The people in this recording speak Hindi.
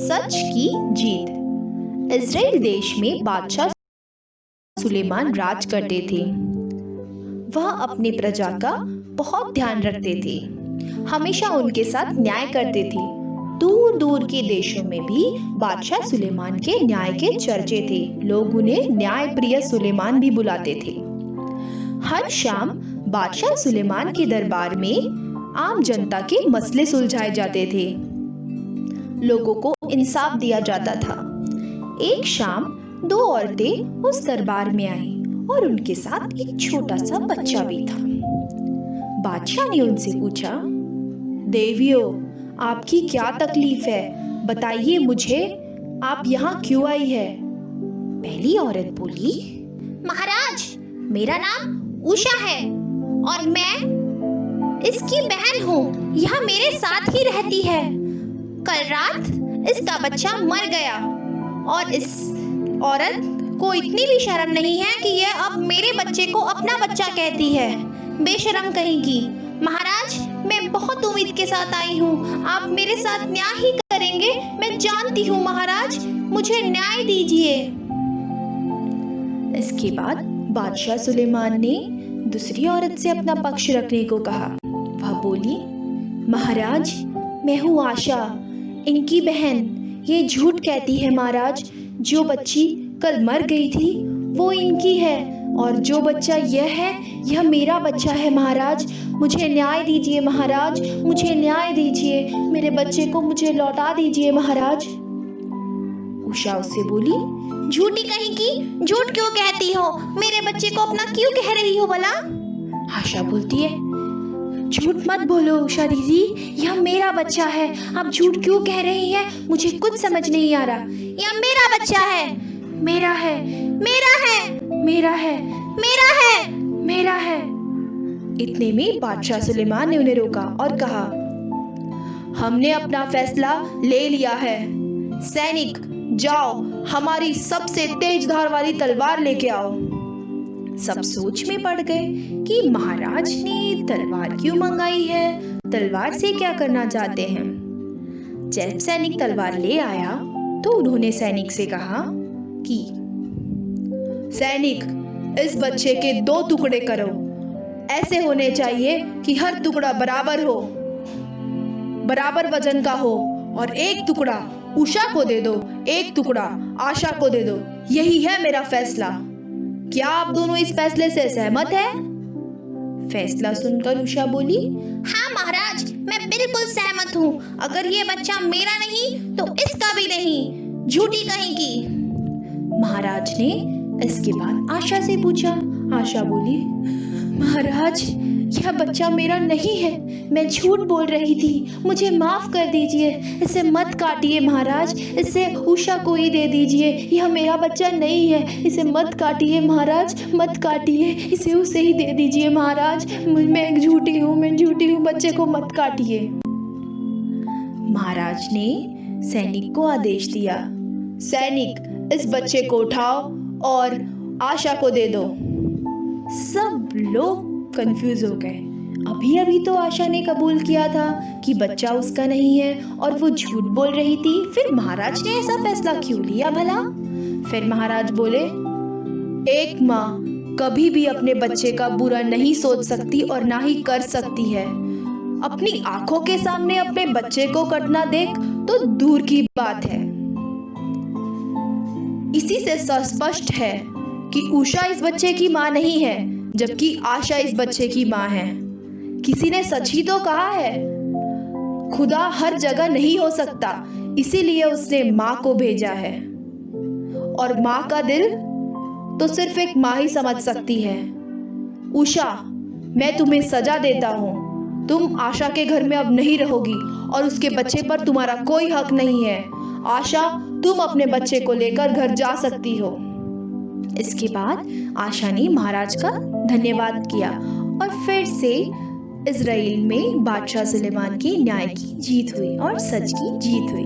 सच की जीत। इज़राइल देश में बादशाह सुलेमान राज करते थे। वह अपनी प्रजा का बहुत ध्यान रखते थे, हमेशा उनके साथ न्याय करते थे। दूर दूर के देशों में भी बादशाह सुलेमान के न्याय के चर्चे थे। लोग उन्हें न्याय प्रिय सुलेमान भी बुलाते थे। हर शाम बादशाह सुलेमान के दरबार में आम जनता के मसले सुलझाए जाते थे। लोगों को इंसाफ दिया जाता था। एक शाम दो औरतें उस दरबार में आईं और उनके साथ एक छोटा सा बच्चा भी था। बादशाह ने उनसे पूछा, देवियों, आपकी क्या तकलीफ है? बताइए मुझे, आप यहाँ क्यों आई है? पहली औरत बोली, महाराज, मेरा नाम उषा है और मैं इसकी बहन हूँ। यह मेरे साथ ही रहती है। कल रात इसका बच्चा मर गया और इस औरत को इतनी भी शर्म नहीं है कि यह अब मेरे बच्चे को अपना बच्चा कहती है। बेशरम कहेगी। महाराज, मैं बहुत उम्मीद के साथ आई हूँ। आप मेरे साथ न्याय ही करेंगे, मैं जानती हूँ। महाराज, मुझे न्याय दीजिए। इसके बाद बादशाह सुलेमान ने दूसरी औरत से अपना पक्ष रखने को कहा। वह बोली, महाराज, मैं हूँ आशा, इनकी बहन। ये झूठ कहती है महाराज। जो बच्ची कल मर गई थी वो इनकी है और जो बच्चा यह है, यह मेरा बच्चा है। महाराज, मुझे न्याय दीजिए। महाराज, मुझे न्याय दीजिए। मेरे बच्चे को मुझे लौटा दीजिए। महाराज। उषा उससे बोली, झूठी कहेगी, झूठ क्यों कहती हो? मेरे बच्चे को अपना क्यों कह रही हो भला? आशा बोलती है, झूठ मत बोलो उषा दीदी, यह मेरा बच्चा है। आप झूठ क्यों कह रही हैं? मुझे कुछ समझ नहीं आ रहा। यह मेरा बच्चा है। मेरा है, मेरा है, मेरा है, मेरा है, मेरा है। इतने में बादशाह सुलेमान ने उन्हें रोका और कहा, हमने अपना फैसला ले लिया है। सैनिक, जाओ, हमारी सबसे तेज धार वाली तलवार लेके आओ। सब सोच में पड़ गए कि महाराज ने तलवार क्यों मंगाई है, तलवार से क्या करना चाहते हैं। जब सैनिक तलवार ले आया तो उन्होंने सैनिक से कहा कि सैनिक, इस बच्चे के 2 टुकड़े करो। ऐसे होने चाहिए कि हर टुकड़ा बराबर हो, बराबर वजन का हो, और एक टुकड़ा उषा को दे दो, एक टुकड़ा आशा को दे दो। यही है मेरा फैसला। क्या आप दोनों इस फैसले से सहमत हैं? फैसला सुनकर उषा बोली, हाँ महाराज, मैं बिल्कुल सहमत हूँ। अगर ये बच्चा मेरा नहीं तो इसका भी नहीं। झूठी कहेगी। महाराज ने इसके बाद आशा से पूछा। आशा बोली, महाराज, यह बच्चा मेरा नहीं है। मैं झूठ बोल रही थी, मुझे माफ कर दीजिए। इसे मत काटिए महाराज, इसे उषा को ही दे दीजिए। यह मेरा बच्चा नहीं है, इसे मत काटिए महाराज, मत काटिए। इसे उसे ही दे दीजिए महाराज। मैं झूठी हूँ, मैं झूठी हूँ, बच्चे को मत काटिए। महाराज ने सैनिक को आदेश दिया, सैनिक, इस बच्चे को उठाओ और आशा को दे दो। सब लोग कंफ्यूज हो गए। अभी अभी तो आशा ने कबूल किया था कि बच्चा उसका नहीं है और वो झूठ बोल रही थी। फिर महाराज ने ऐसा फैसला क्यों लिया भला? फिर महाराज बोले, एक माँ कभी भी अपने बच्चे का बुरा नहीं सोच सकती और ना ही कर सकती है। अपनी आंखों के सामने अपने बच्चे को कटना देख तो दूर की बात है। इसी से स्पष्ट है कि उषा इस बच्चे की माँ नहीं है, जबकि आशा इस बच्चे की माँ है। किसी ने सच ही तो कहा है, खुदा हर जगह नहीं हो सकता, इसीलिए उसने माँ को भेजा है। और माँ का दिल तो सिर्फ एक माँ ही समझ सकती है। उषा, मैं तुम्हें सजा देता हूँ। तुम आशा के घर में अब नहीं रहोगी और उसके बच्चे पर तुम्हारा कोई हक नहीं है। आशा, तुम अपने बच्चे को लेकर घर जा सकती हो। इसके बाद आशा ने महाराज का धन्यवाद किया और फिर से इज़राइल में बादशाह सुलेमान के न्याय की जीत हुई और सच की जीत हुई।